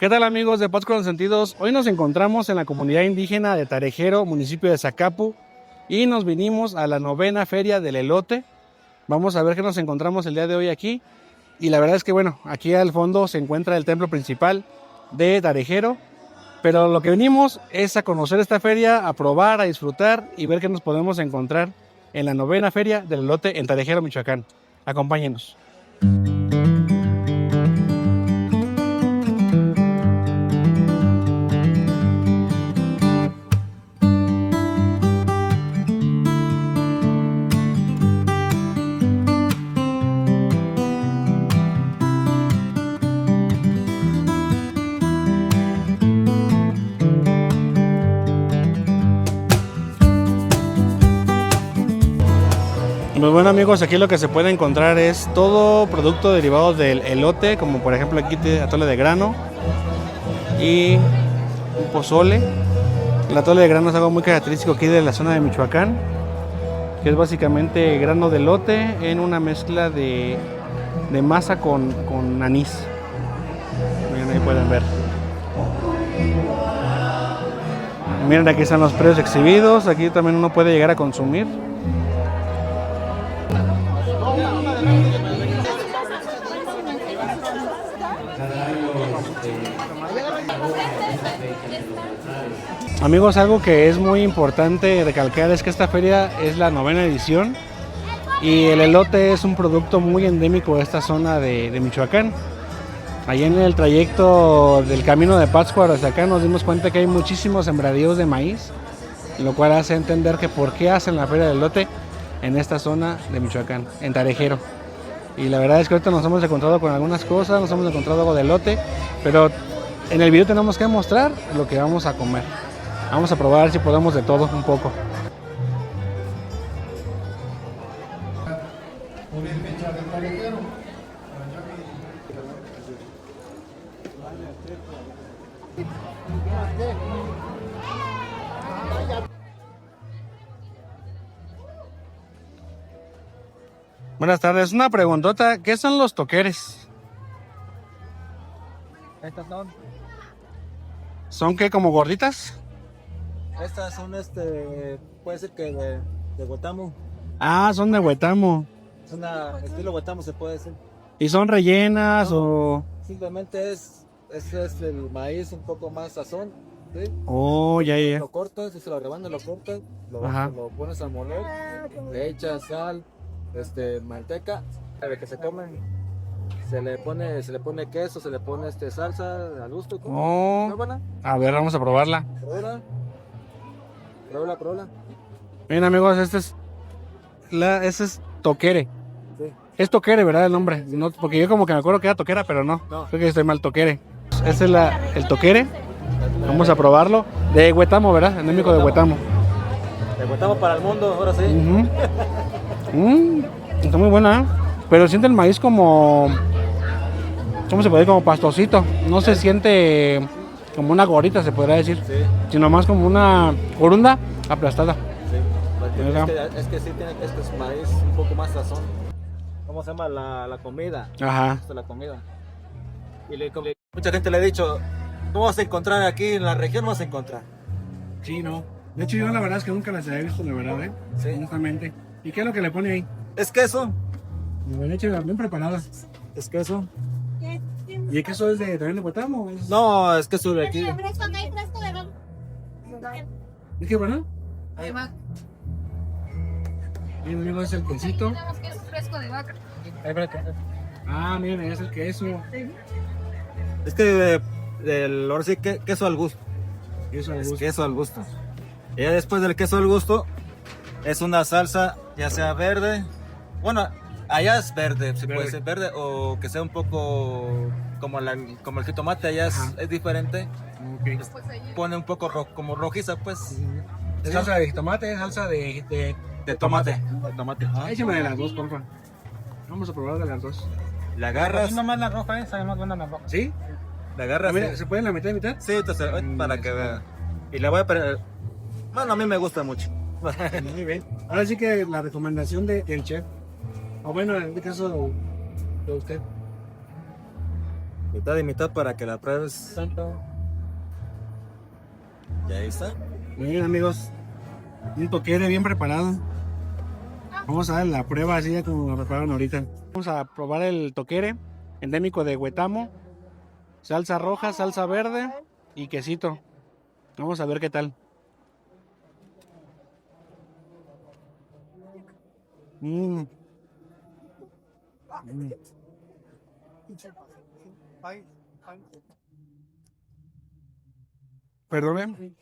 ¿Qué tal amigos de Paz con los Sentidos? Hoy nos encontramos en la comunidad indígena de Tarejero, municipio de Zacapu, y nos vinimos a la 9ª Feria del Elote. Vamos a ver qué nos encontramos el día de hoy aquí. Y la verdad es que bueno, aquí al fondo se encuentra el templo principal de Tarejero. Pero lo que venimos es a conocer esta feria, a probar, a disfrutar y ver qué nos podemos encontrar en la 9ª Feria del Elote en Tarejero, Michoacán. Acompáñenos. Pues bueno amigos, aquí lo que se puede encontrar es todo producto derivado del elote, como por ejemplo aquí atole de grano y un pozole. El atole de grano es algo muy característico aquí de la zona de Michoacán, que es básicamente grano de elote en una mezcla de masa con anís. Miren, ahí pueden ver. Miren, aquí están los precios exhibidos, aquí también uno puede llegar a consumir. Amigos, algo que es muy importante recalcar es que esta feria es la 9ª edición y el elote es un producto muy endémico de esta zona de Michoacán. Allí en el trayecto del camino de Pátzcuaro hasta acá nos dimos cuenta que hay muchísimos sembradíos de maíz, lo cual hace entender que por qué hacen la feria del elote en esta zona de Michoacán, en Tarejero. Y la verdad es que ahorita nos hemos encontrado con algunas cosas, nos hemos encontrado algo de elote, pero en el video tenemos que mostrar lo que vamos a comer. Vamos a probar si podemos de todo un poco. Buenas tardes, una preguntota, ¿qué son los toqueres? Estas son, ¿Son qué, como gorditas? estas son puede ser que de Huetamo. Ah, son de huetamo. Es una estilo Huetamo se puede decir. ¿Y son rellenas No. o...? Simplemente es el maíz un poco más sazón, ¿sí? Oh, ya. Lo cortas, y se lo rebanas, lo cortas, lo pones a moler, le echas sal, manteca, para que se comen. Se le pone queso, se le pone salsa al gusto. Oh, ¿Está buena? a ver, vamos a probarla. Pruébala. Miren amigos, este es toquere. Sí. Es toquere, ¿verdad? El nombre. No, porque yo como que me acuerdo que era toquera, pero no. No. Creo que estoy mal, toquere. Este es el toquere. Vamos a probarlo. De Huetamo, ¿verdad? Endémico de Huetamo. De Huetamo para el mundo, ahora sí. Está muy buena, ¿eh? Pero siente el maíz como... ¿Cómo se puede decir? Como pastosito. No se siente como una gorita, se podría decir. Sí. Sino más como una corunda aplastada. Sí, porque es que sí tiene maíz un poco más sazón. ¿Cómo se llama la comida? Ajá. Esta es la comida. Mucha gente le ha dicho, ¿cómo vas a encontrar aquí en la región? No vas a encontrar. Sí, no. De hecho, yo la verdad es que nunca las había visto, la verdad, ¿eh? Sí. Honestamente. ¿Y qué es lo que le pone ahí? Es queso. De hecho, bien preparadas. Es queso. ¿Y el queso es también de Huetamo? No, es queso de aquí. ¿Es que bueno? De vaca. Miren, amigo, es el quesito. Tenemos queso fresco de vaca. Ah, miren, es el queso. Es que ahora sí queso al gusto. Queso al Es gusto. queso al gusto. Y ya después del queso al gusto, es una salsa, ya sea verde. Bueno, allá es verde, si puede ser verde, o que sea un poco como el jitomate, allá es diferente. Okay. Pone un poco como rojiza, pues. ¿Es salsa de tomate? ¿Salsa de tomate. De tomate. Échame de las dos, porfa. Vamos a probar de las dos. La agarras. No más la roja, sabe más buena la roja. ¿Sí? La agarras. Mira, ¿se pueden la mitad y mitad? Sí, entonces, para que vean. Y la voy a poner. Bueno, a mí me gusta mucho. Muy bien. Ahora sí que la recomendación del chef. O bueno, en este caso de usted. Mitad y mitad para que la pruebes. Y ahí está. Muy bien, amigos. Un toquere bien preparado. Vamos a dar la prueba así ya como lo prepararon ahorita. Vamos a probar el toquere endémico de Huetamo. Salsa roja, salsa verde y quesito. Vamos a ver qué tal. Mm. Mm. Perdón,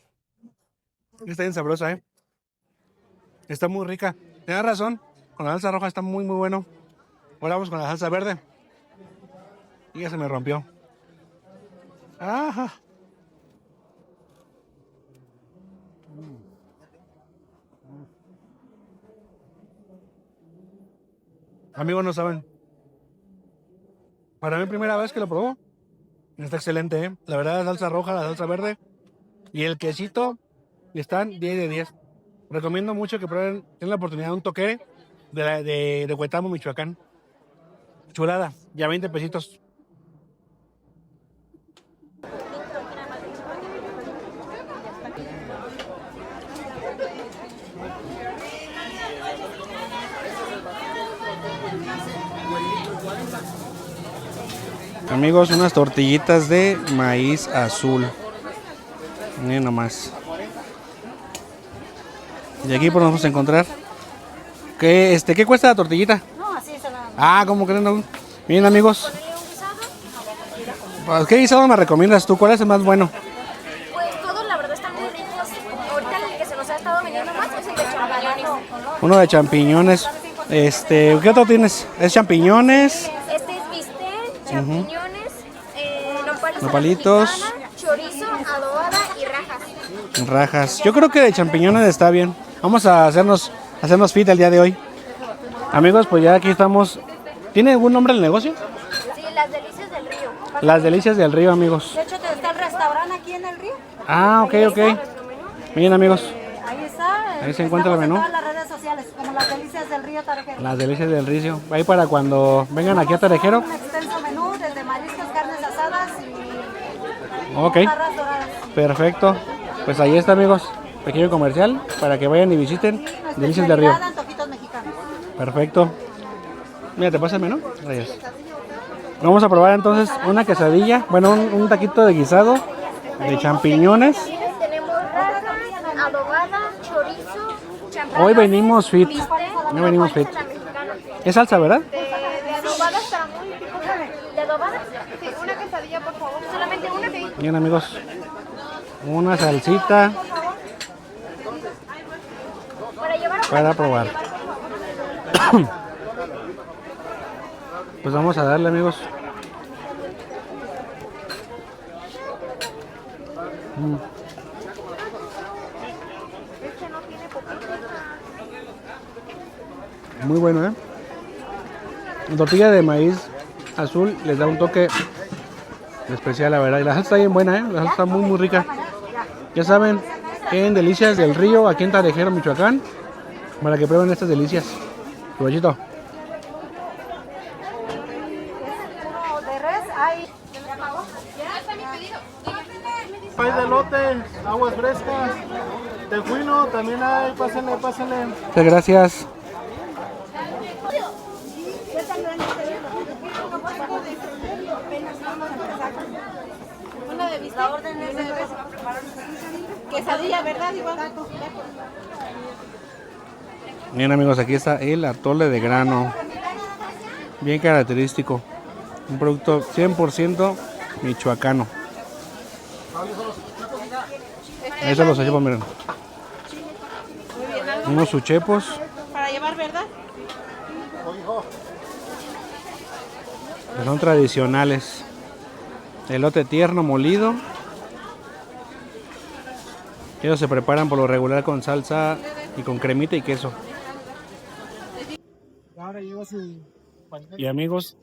está bien sabrosa, Está muy rica. Tienes razón, con la salsa roja está muy bueno. Ahora vamos con la salsa verde. Y ya se me rompió. Ajá. Amigos, no saben. Para mí, primera vez que lo probó. Está excelente, La verdad, la salsa roja, la salsa verde y el quesito están 10 de 10. Recomiendo mucho que prueben, tengan la oportunidad de un toquere de Huetamo, Michoacán. Chulada, ya 20 pesitos. Amigos, unas tortillitas de maíz azul. Miren nomás. Y aquí pues vamos a encontrar. ¿Qué cuesta la tortillita? No, así es la... Ah, ¿cómo creen? No? Miren, amigos. Pues, ¿qué guisado me recomiendas tú? ¿Cuál es el más bueno? Pues todos la verdad están muy ricos. Ahorita el que se nos ha estado vendiendo más es el de champiñones. Uno de champiñones. ¿Qué otro tienes? ¿Es champiñones? Este es bistec, champiñones, Nopalitos. a la mexicana, chorizo, adobada y rajas. Rajas. Yo creo que de champiñones está bien. Vamos a hacernos fit el día de hoy. Amigos, pues ya aquí estamos. ¿Tiene algún nombre el negocio? Sí, las delicias del río. Las delicias del río, amigos. De hecho, está el restaurante aquí en el río. Ah, ok. Miren, amigos. Ahí está. Ahí se encuentra el menú. En todas las redes sociales, como las delicias del río Tarajero. Las delicias del río. Ahí para cuando vengan aquí a Tarajero. Un extenso menú, desde mariscos, carnes asadas y Ok. barras doradas. Perfecto. Pues ahí está, amigos. Pequeño comercial para que vayan y visiten Delicias del Río. Antojitos mexicanos. Perfecto. Mira, ¿te pasa el menú? Gracias. Vamos a probar entonces una quesadilla. Bueno, un taquito de guisado de champiñones. Tenemos rajas, adobada, chorizo, champán. Hoy venimos fit. bistec, Hoy venimos fit. la mexicana. Es salsa, ¿verdad? De adobada está muy rico. ¿De adobada? Sí, una quesadilla, por favor. Solamente una. Bien, amigos. Una salsita Para llevar para probar. Pues vamos a darle, amigos. Muy bueno, La tortilla de maíz azul les da un toque especial, la verdad. Y la salsa está bien buena, La salsa está muy rica. Ya saben, en Delicias del Río, aquí en Tarejero, Michoacán, para que prueben estas delicias. Provechito. de res, hay... Hay de elote, aguas frescas, tejuino, también hay, pásenle. Muchas gracias. Una de mis la orden es de quesadilla, ¿verdad? Igual. Bien, amigos, aquí está el atole de grano. Bien característico. Un producto 100% michoacano. Ahí se los llevo, miren. Unos uchepos. Para llevar, ¿verdad? Que son tradicionales. Elote tierno molido. Ellos se preparan por lo regular con salsa y con cremita y queso. Y amigos,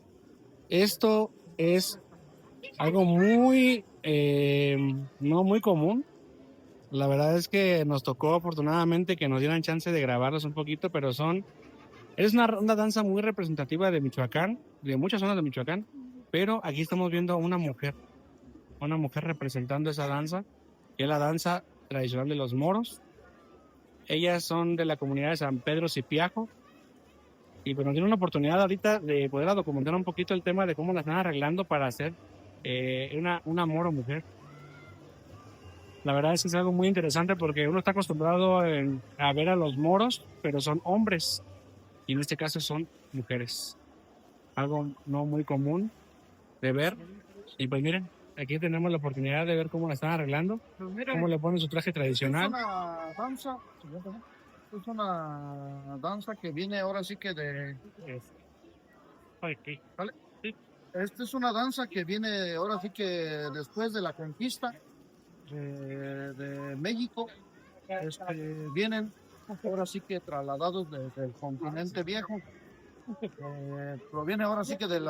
esto es algo muy no muy común. La verdad es que nos tocó afortunadamente que nos dieran chance de grabarlos un poquito, pero es una danza muy representativa de Michoacán, de muchas zonas de Michoacán, pero aquí estamos viendo a una mujer representando esa danza, que es la danza tradicional de los moros. Ellas son de la comunidad de San Pedro Cipiajo, y pues nos tiene una oportunidad ahorita de poder documentar un poquito el tema de cómo la están arreglando para hacer una moro mujer. La verdad es que es algo muy interesante porque uno está acostumbrado a ver a los moros, pero son hombres, y en este caso son mujeres. Algo no muy común de ver. Y pues miren, aquí tenemos la oportunidad de ver cómo la están arreglando, cómo le ponen su traje tradicional. Es una danza que viene ahora sí que de... ¿Vale? Esta es una danza que viene ahora sí que después de la conquista de México. Vienen ahora sí que trasladados del continente viejo. Proviene ahora sí que del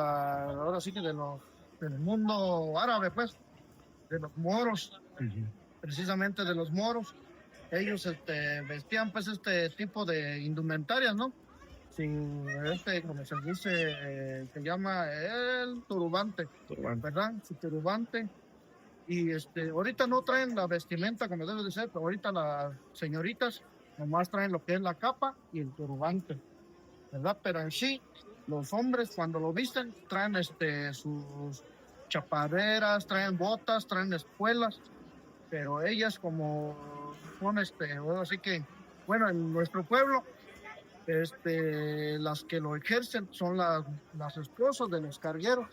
mundo árabe, pues, de los moros, precisamente de los moros. Ellos vestían pues este tipo de indumentarias, ¿no? Sin como se dice, se llama el turbante, ¿verdad? Su turbante. Y ahorita no traen la vestimenta como debe de ser, pero ahorita las señoritas nomás traen lo que es la capa y el turbante, ¿verdad? Pero en sí, los hombres cuando lo visten traen sus chaparreras, traen botas, traen espuelas, pero ellas como son así que, bueno, en nuestro pueblo, las que lo ejercen son las esposas de los cargueros,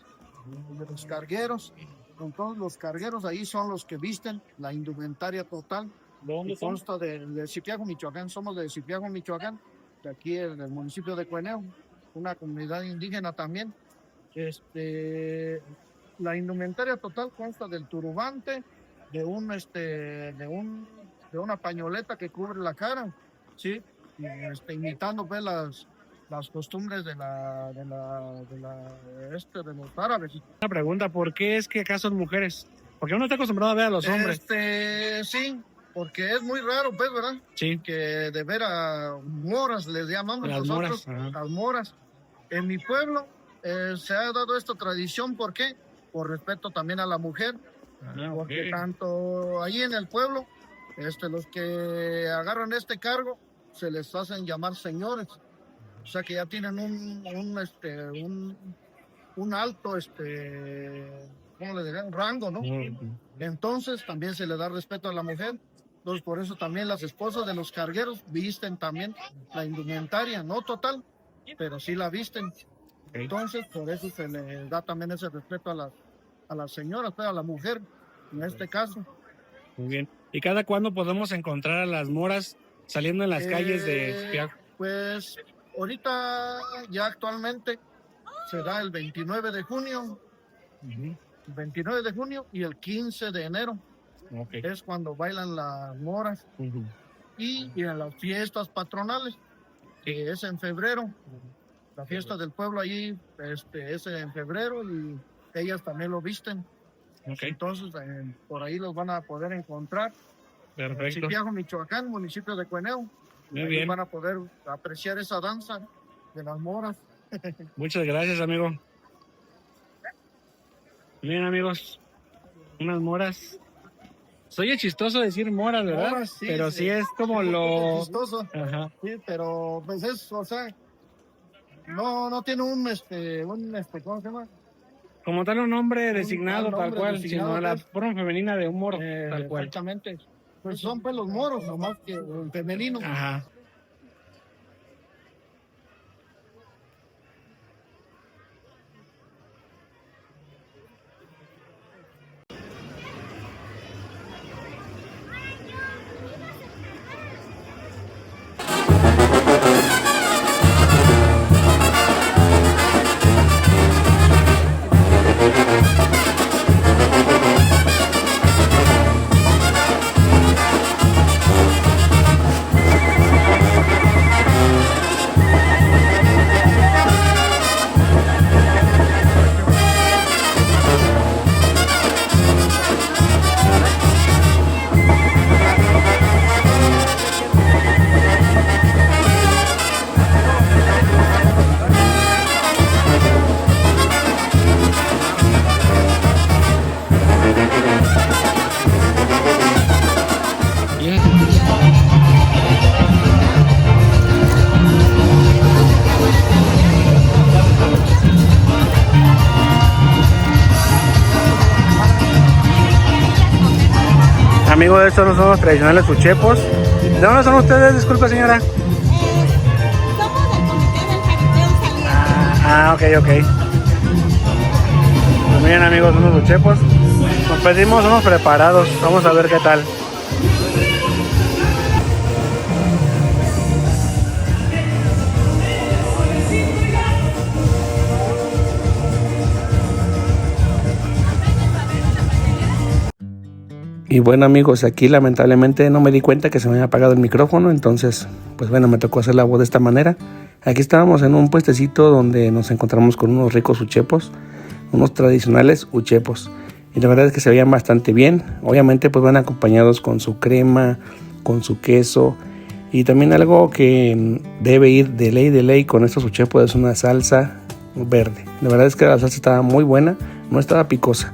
Entonces los cargueros ahí son los que visten la indumentaria total. ¿Dónde son? Consta de Cipiajo, Michoacán. Somos de Cipiajo, Michoacán, de aquí en el municipio de Cueneo, una comunidad indígena también. La indumentaria total consta del turbante, de una pañoleta que cubre la cara, ¿sí? Imitando pues las costumbres de los árabes. Una pregunta, ¿por qué es que acá son mujeres? Porque uno está acostumbrado a ver a los hombres. Sí, porque es muy raro, pues, ¿verdad? Sí. Que de ver a moras, les llamamos Las nosotros, moras, las moras. En mi pueblo se ha dado esta tradición, ¿por qué? Por respeto también a la mujer, porque tanto ahí en el pueblo, los que agarran este cargo, se les hacen llamar señores. O sea que ya tienen un alto, ¿cómo le dirán? Rango, ¿no? Entonces también se le da respeto a la mujer. Entonces por eso también las esposas de los cargueros visten también la indumentaria, no total, pero sí la visten. Entonces por eso se le da también ese respeto a las señoras, a la mujer, en este caso. Muy bien. ¿Y cada cuándo podemos encontrar a las moras saliendo en las calles de Cipiajo? Pues ahorita ya actualmente será el 29 de junio, el 29 de junio y el 15 de enero. Es cuando bailan las moras. Y en las fiestas patronales, que es en febrero. La fiesta del pueblo allí es en febrero y ellas también lo visten. Entonces por ahí los van a poder encontrar. Perfecto. Cipiajo, Michoacán, municipio de Cueneo. Muy bien. Van a poder apreciar esa danza de las moras. Muchas gracias, amigo. Bien, amigos, unas moras. Soy chistoso decir moras, ¿verdad? Moras, sí, pero sí es como un lo... poquito chistoso. Ajá. Sí, pero pues no tiene un ¿cómo se llama? Como tal un nombre designado, nombre tal cual, designado, sino la pues. forma femenina de un moro, tal cual. Exactamente. Pues son pues los moros, nomás que en femenino. Ajá. Amigos, estos no son los tradicionales uchepos. ¿De dónde son ustedes? Disculpe, señora. Somos del comité del jaripeo saliente. Ok. Pues miren, amigos, unos uchepos. Nos pedimos unos preparados. Vamos a ver qué tal. Y bueno, amigos, aquí lamentablemente no me di cuenta que se me había apagado el micrófono, entonces pues bueno, me tocó hacer la voz de esta manera. Aquí estábamos en un puestecito donde nos encontramos con unos ricos uchepos, unos tradicionales uchepos, y la verdad es que se veían bastante bien. Obviamente pues van acompañados con su crema, con su queso, y también algo que debe ir de ley con estos uchepos es una salsa verde. La verdad es que la salsa estaba muy buena, no estaba picosa.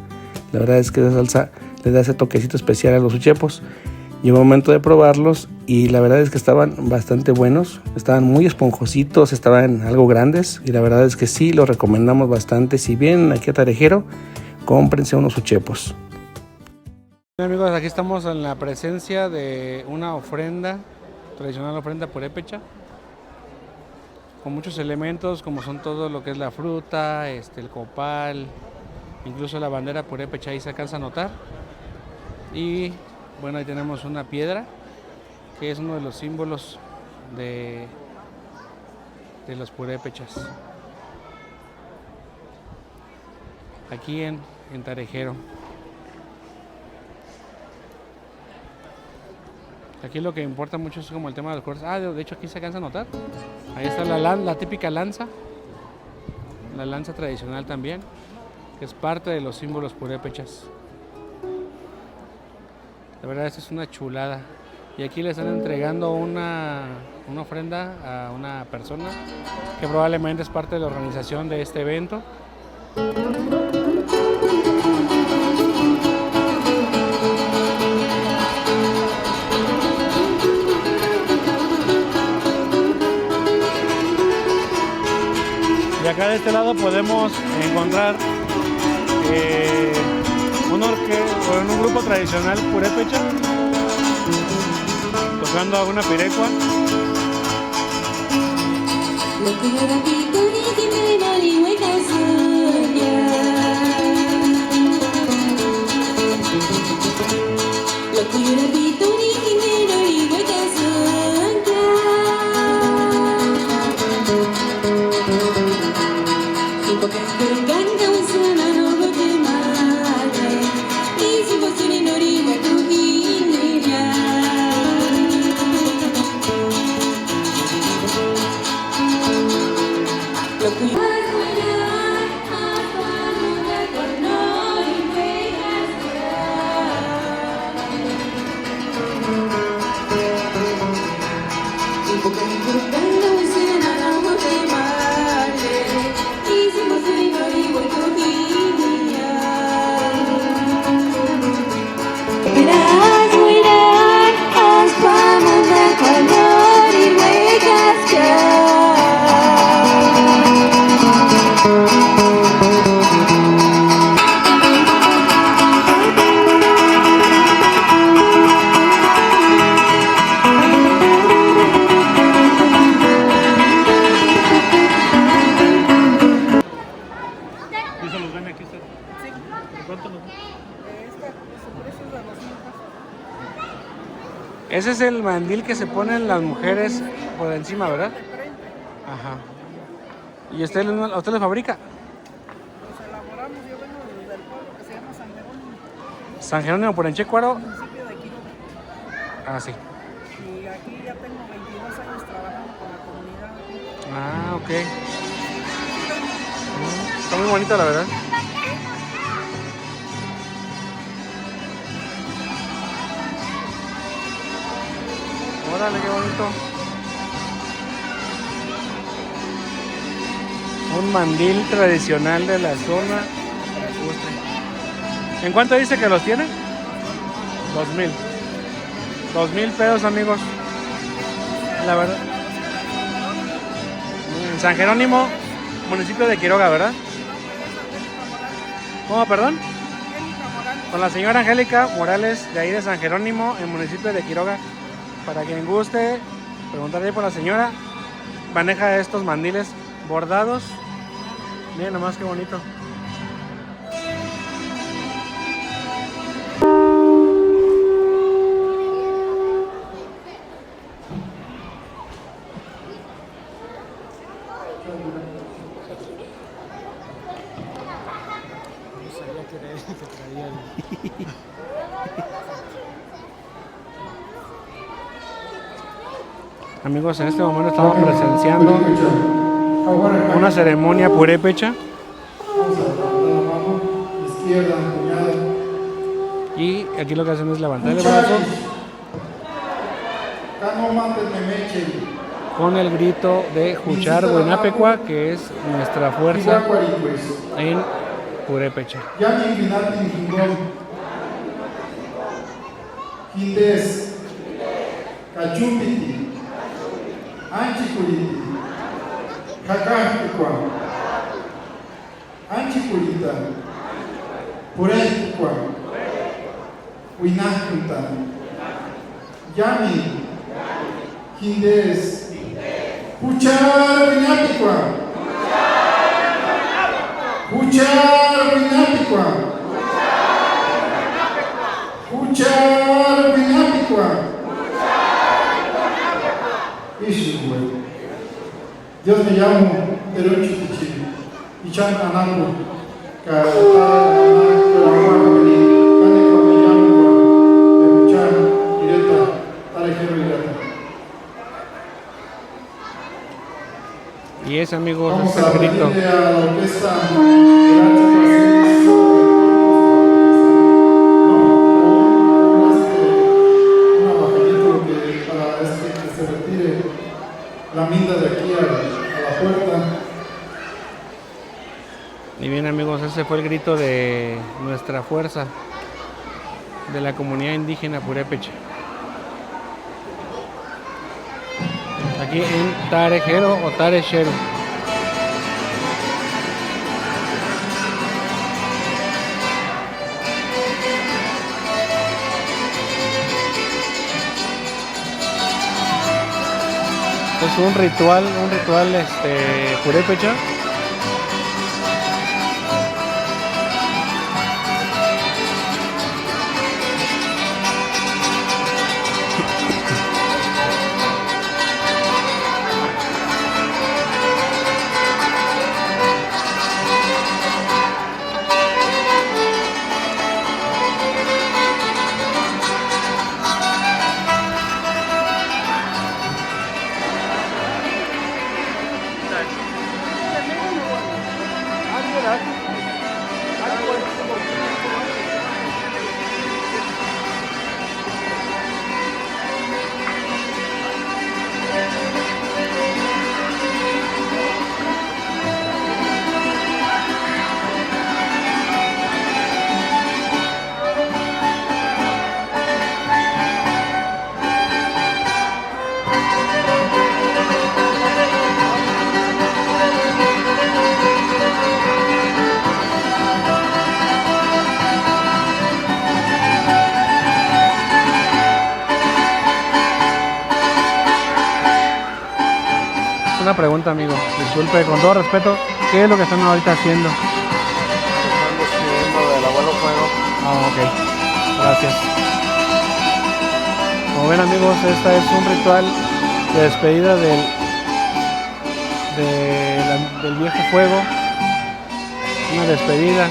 La verdad es que esa salsa le da ese toquecito especial a los uchepos. Llegó el momento de probarlos y la verdad es que estaban bastante buenos, estaban muy esponjositos, estaban algo grandes y la verdad es que sí, los recomendamos bastante. Si vienen aquí a Tarejero, cómprense unos uchepos. Bien, amigos, aquí estamos en la presencia de una ofrenda, tradicional ofrenda purépecha, con muchos elementos como son todo lo que es la fruta, el copal, incluso la bandera purépecha ahí se alcanza a notar. Y bueno, ahí tenemos una piedra que es uno de los símbolos de los purépechas aquí en Tarejero. Aquí lo que importa mucho es como el tema de los colores. De hecho aquí se alcanza a notar, ahí está la típica lanza, la lanza tradicional también, que es parte de los símbolos purépechas. La verdad, esto es una chulada. Y aquí le están entregando una ofrenda a una persona que probablemente es parte de la organización de este evento. Y acá de este lado podemos encontrar un grupo tradicional purépecha tocando a una pirecua. Ese es el mandil que se ponen las mujeres por encima, ¿verdad? Ajá. ¿Y usted lo fabrica? Los elaboramos, yo vengo del pueblo que se llama San Jerónimo. San Jerónimo por Enchecuaro. Municipio de Quiroga. Ah, sí. Y aquí ya tengo 22 años trabajando con la comunidad. Ah, ok. Está muy bonito, la verdad. Órale, qué bonito. Un mandil tradicional de la zona. ¿En cuánto dice que los tiene? 2,000. 2,000 pesos, amigos. La verdad. En San Jerónimo, municipio de Quiroga, ¿verdad? ¿Cómo, perdón? Angélica Morales. con la señora Angélica Morales, de ahí de San Jerónimo, en el municipio de Quiroga. Para quien guste preguntarle por la señora, maneja estos mandiles bordados. Miren nomás qué bonito. Amigos, en este momento estamos presenciando una ceremonia purépecha. Y aquí lo que hacen es levantar el brazo con el grito de Juchar Buenapecua, que es nuestra fuerza en purépecha. Anchikuriti, Kakakikwa, Anchikurita, Pureikwa, Winakunta, Yami, Hindes, Puchar Winapikwa, Puchar Winapikwa, Puchar Winapikwa. Dios me llamo Teruchi Tichi, y Chan Anango, y ese, amigos, es el grito. La minda de aquí a la puerta. Y bien, amigos, ese fue el grito de nuestra fuerza de la comunidad indígena purépecha. Aquí en Tarejero o Tarejero. Es un ritual purépecha. Una pregunta, amigo, disculpe, con todo respeto, ¿qué es lo que están ahorita haciendo? Están despidiendo del abuelo fuego. Ah, ok, gracias. Como ven, amigos, esta es un ritual de despedida del viejo fuego, una despedida.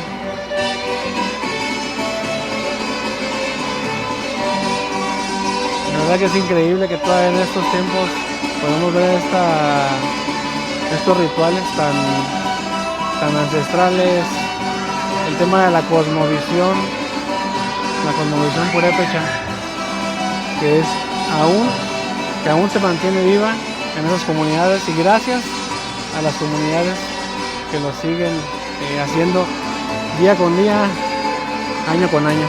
La verdad que es increíble que todavía en estos tiempos podemos ver estos rituales tan ancestrales, el tema de la cosmovisión purépecha, que aún se mantiene viva en esas comunidades, y gracias a las comunidades que lo siguen haciendo día con día, año con año.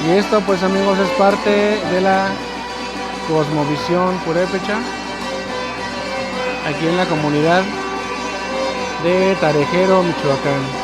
Y esto pues amigos es parte de la Cosmovisión Purépecha, aquí en la comunidad de Tarejero, Michoacán.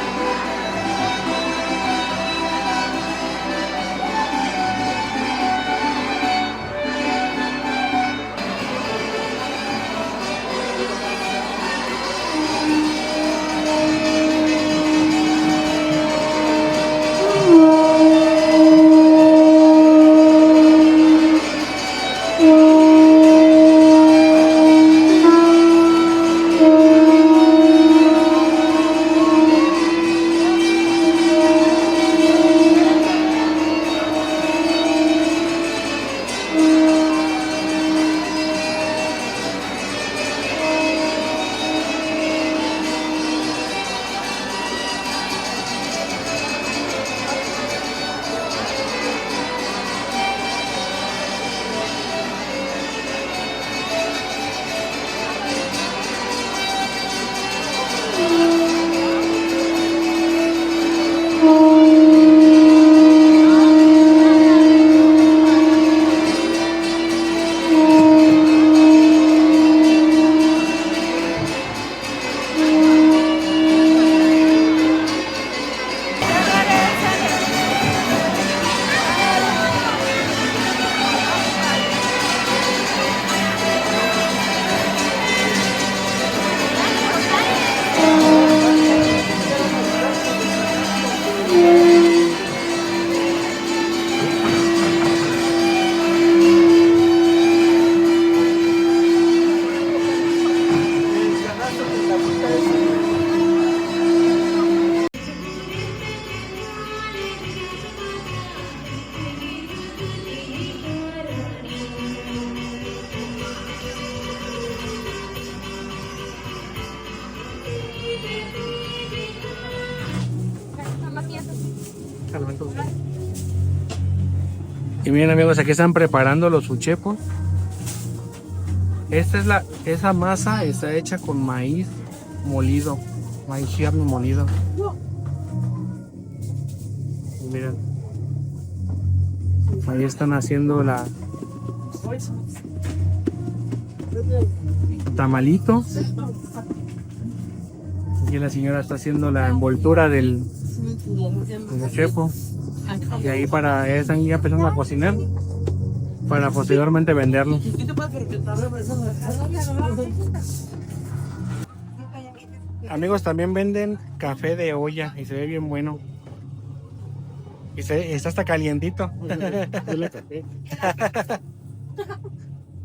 Y miren amigos, aquí están preparando los uchepos. Esa masa está hecha con maíz molido, maíz tierno molido. Y miren, ahí están haciendo la tamalito. Y la señora está haciendo la envoltura del uchepo. Y ahí están ya empezando a cocinar para posteriormente venderlo. Amigos, también venden café de olla y se ve bien bueno. Y está hasta calientito.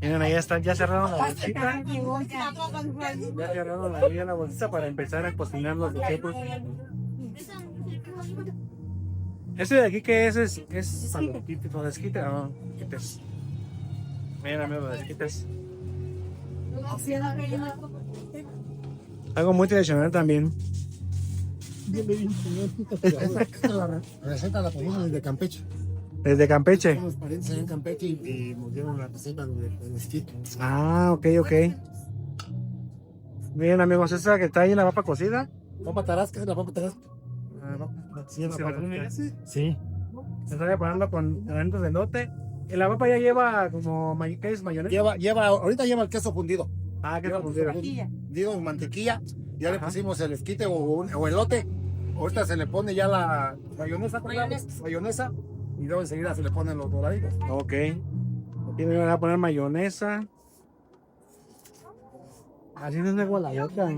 Miren, ahí están, ya cerraron la bolsita. Ya cerraron la bolsita para empezar a cocinar los uchepos. Este de aquí que es para los esquites, no, esquites. Miren amigos, los esquites. Algo muy tradicional también. La receta la pedimos desde Campeche. Desde Campeche. Somos parientes en Campeche y nos dieron la receta del esquite. Ah, ok. Miren amigos, esta que está ahí en la papa cocida. Papa tarasca, la papa tarasca. Sí. Se está preparando con granitos de elote. Y la papa ya lleva como ¿qué es? Mayonesa. Ahorita lleva el queso fundido. Ah, queso fundido. Fundido en mantequilla. Ya le pusimos el esquite o elote. Ahorita se le pone ya la mayonesa. Y luego enseguida se le ponen los doraditos. Ok. Aquí me van a poner mayonesa. Así no es de gualayoca.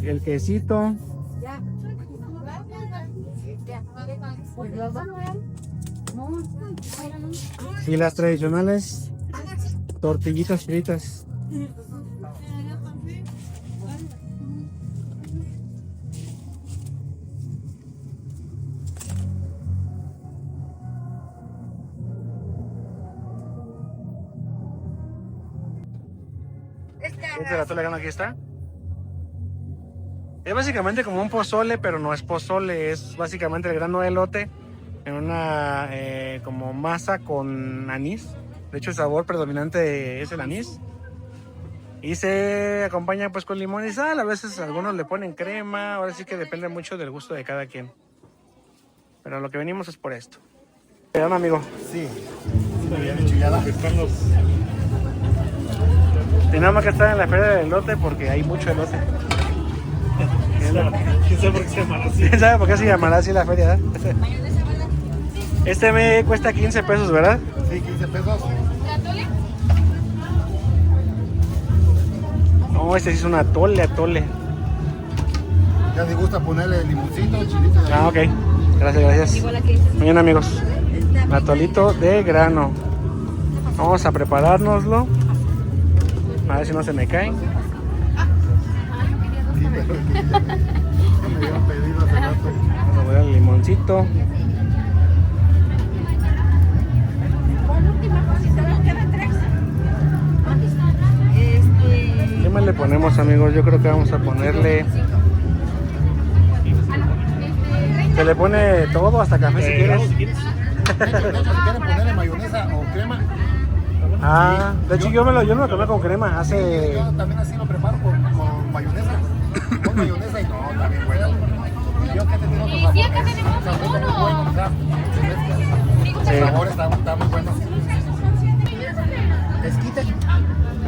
Y el quesito. Y las tradicionales tortillitas fritas. ¿Este atole que aquí está? Es básicamente como un pozole, pero no es pozole, es básicamente el grano de elote en una como masa con anís. De hecho el sabor predominante es el anís. Y se acompaña pues con limón y sal. A veces algunos le ponen crema. Ahora sí que depende mucho del gusto de cada quien. Pero lo que venimos es por esto. ¿Vean, amigo? Sí. Bien hecho, ya la... Tenemos que estar en la feria del elote porque hay mucho elote. ¿Quién sabe por qué se llama así? ¿Quién sabe por qué se llamará así la feria? Este me cuesta 15 pesos, ¿verdad? Sí, 15 pesos. No, este sí es un atole. Ya si gusta ponerle limoncito, chilito. Ah, ok. Gracias. Bien, amigos. Atolito de grano. Vamos a preparárnoslo. A ver si no se me caen. Me habían pedido hace rato. Vamos a poner el limoncito. ¿Qué más le ponemos, amigos? Yo creo que vamos a ponerle... Se le pone todo, hasta café si quieres. Si quieren ponerle mayonesa o crema. Ah, de hecho yo me lo tomé con crema hace... Yo también así lo preparo con mayonesa. Con mayonesa y no, también bueno. Y yo que he tenido otro sabor. Sí, acá tenemos Sabor muy uno. bueno, o sea, se mezcla. El sabor está muy bueno. Esquite.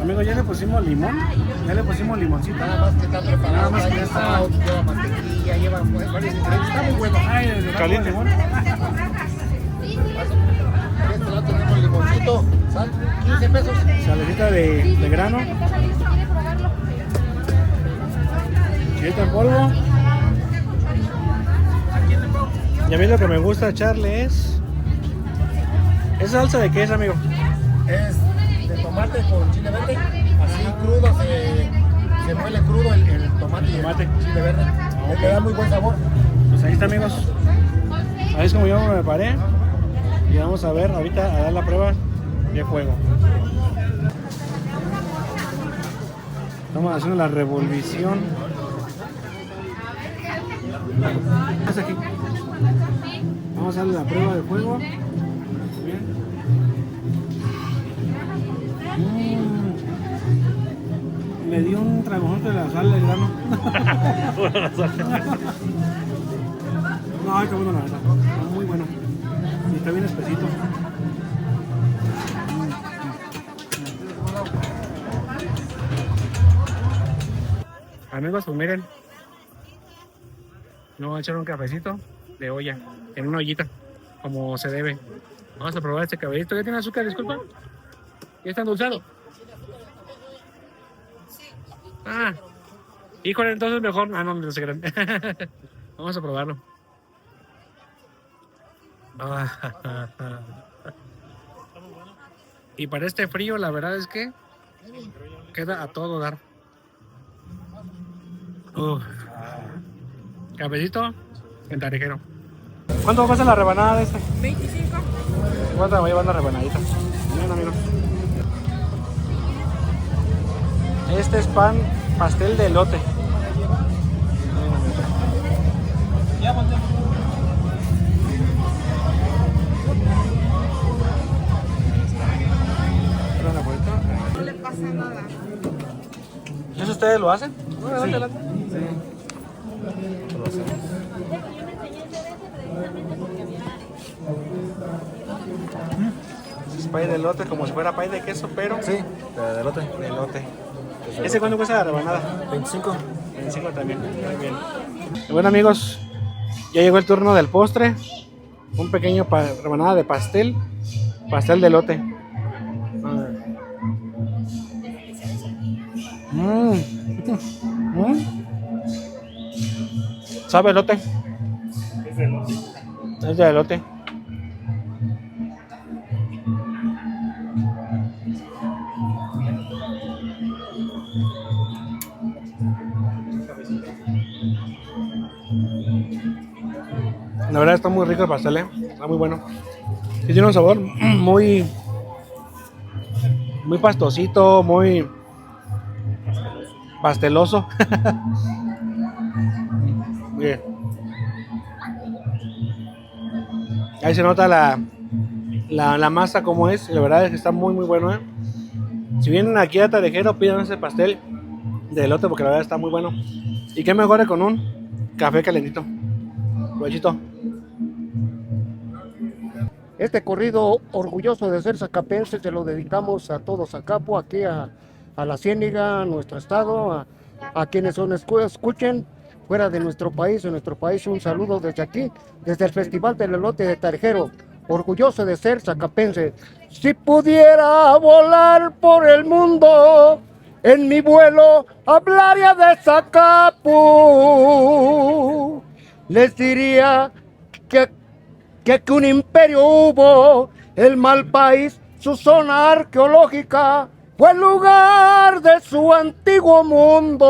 Amigo, ya le pusimos limón. Ya le pusimos limoncito. Nada más que está preparado. Nada más que ya está- lleva mantequilla, lleva varios ingredientes. Está muy bueno. Caliente. De este lado tenemos limoncito, sal, 15 pesos. Salecita de grano. Chilito en polvo. Y a mí lo que me gusta echarle es... ¿Esa salsa de qué es, amigo? Es de tomate con chile verde. Así crudo, se muele crudo el tomate y Tomate. el chile verde. Le da muy buen sabor. Pues ahí está, amigos. Ahí es como yo me preparé. Y vamos a ver ahorita a dar la prueba de fuego. Estamos haciendo la revolvición. ¿Qué es aquí? Vamos a darle la prueba de fuego. Bien. Me dio un tragón de la sal del grano. No, está bueno la verdad. Está muy bueno. Y está bien espesito. Amigos, pues miren. No voy a echar un cafecito de olla en una ollita, como se debe. Vamos a probar este cabellito. ¿Ya tiene azúcar? Disculpa. ¿Ya está endulzado? Ah, híjole, entonces mejor. Ah, no se crean. Vamos a probarlo. Y para este frío, la verdad es que queda a todo dar. Cafecito en tarejero. ¿Cuánto cuesta la rebanada de este? 25. ¿Cuánto me voy a llevar una rebanadita? Bien, amigos. Este es pastel de elote. No le pasa nada. ¿Eso ustedes lo hacen? Sí. Es pay de elote, como si fuera pay de queso, pero Sí, de elote. de elote. ¿Ese cuánto cuesta la rebanada? 25. 25 también, muy bien. Y bueno, amigos, ya llegó el turno del postre. Un pequeño rebanada de pastel de elote. ¿Sabe elote? Es de elote. Es de elote. La verdad está muy rico el pastel, está muy bueno. Y tiene un sabor muy pastosito, muy pasteloso. Bien. Ahí se nota la masa como es, la verdad es que está muy bueno, Si vienen aquí a Tarejero, pidan ese pastel de elote porque la verdad está muy bueno. Y qué mejor con un café calentito. Provechito. Este corrido orgulloso de ser zacapense se lo dedicamos a todos Zacapo, aquí a la Ciénega, a nuestro estado, a quienes escuchen fuera de nuestro país, un saludo desde aquí, desde el Festival del Elote de Tarejero, orgulloso de ser zacapense. Si pudiera volar por el mundo, en mi vuelo hablaría de Zacapu. Les diría que un imperio hubo, el mal país, su zona arqueológica, fue el lugar de su antiguo mundo.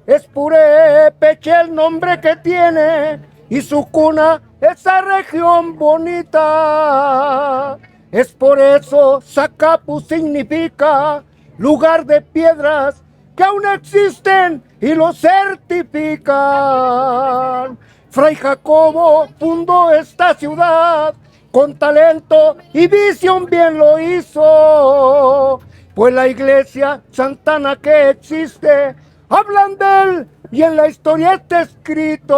Es Purépecha el nombre que tiene, y su cuna, esa región bonita. Es por eso Zacapu significa lugar de piedras que aún existen y lo certifican. Fray Jacobo fundó esta ciudad, con talento y visión bien lo hizo. Pues la iglesia santana que existe, hablan de él y en la historia está escrito.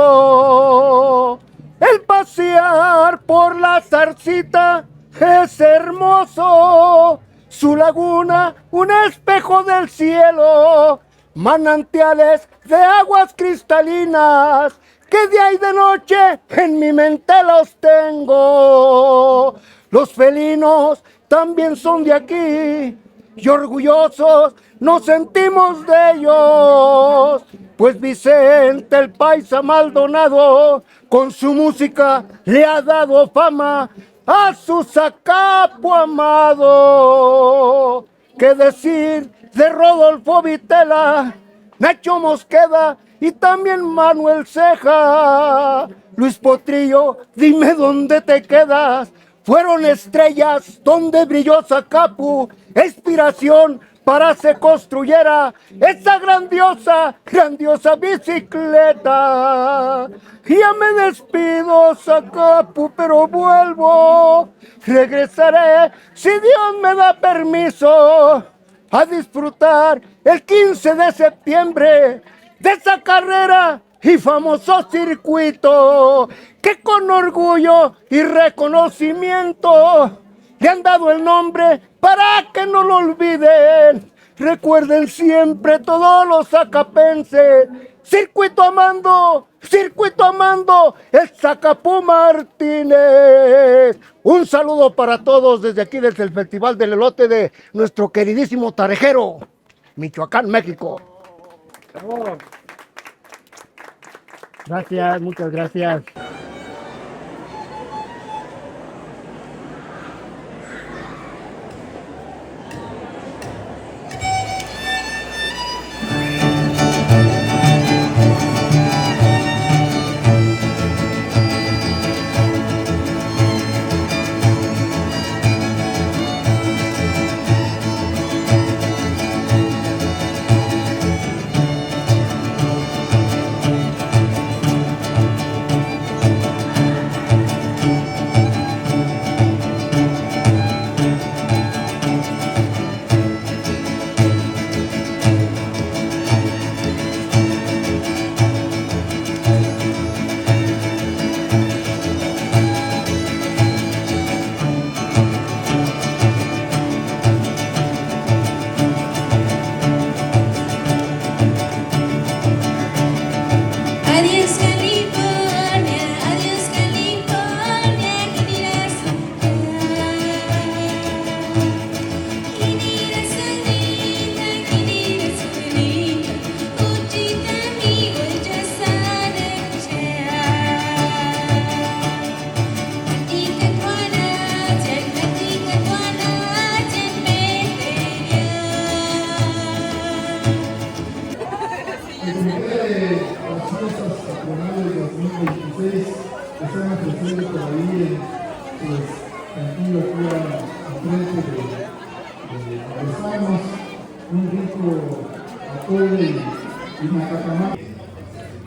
El pasear por la Zarcita es hermoso, su laguna un espejo del cielo, manantiales de aguas cristalinas, que día y de noche en mi mente los tengo. Los felinos también son de aquí, y orgullosos nos sentimos de ellos, pues Vicente el Paisa Maldonado con su música le ha dado fama a su Zacapu amado. ¿Qué decir de Rodolfo Vitela, Nacho Mosqueda y también Manuel Ceja? Luis Potrillo, dime dónde te quedas. Fueron estrellas donde brilló Zacapu, inspiración para se construyera esa grandiosa bicicleta. Ya me despido, Zacapu, pero vuelvo. Regresaré si Dios me da permiso a disfrutar el 15 de septiembre de esa carrera y famoso circuito que con orgullo y reconocimiento le han dado el nombre para que no lo olviden. Recuerden siempre todos los zacapenses, circuito amando el Zacapu Martínez. Un saludo para todos desde aquí, desde el Festival del Elote de nuestro queridísimo Tarejero, Michoacán, México. Gracias, muchas gracias.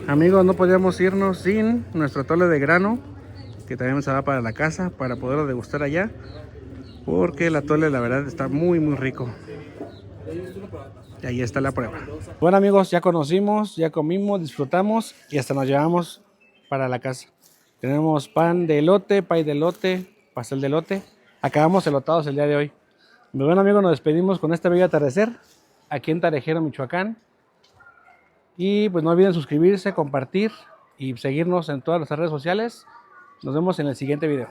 Amigos, no podíamos irnos sin nuestro atole de grano, que también se va para la casa para poderlo degustar allá. porque el atole la verdad está muy muy rico. Y ahí está la prueba. Bueno amigos, ya conocimos, ya comimos, disfrutamos y hasta nos llevamos para la casa. Tenemos pan de elote, pay de elote, pastel de elote. Acabamos elotados el día de hoy. Muy bueno amigos, nos despedimos con este bello atardecer aquí en Tarejero, Michoacán. Y pues no olviden suscribirse, compartir y seguirnos en todas nuestras redes sociales. Nos vemos en el siguiente video.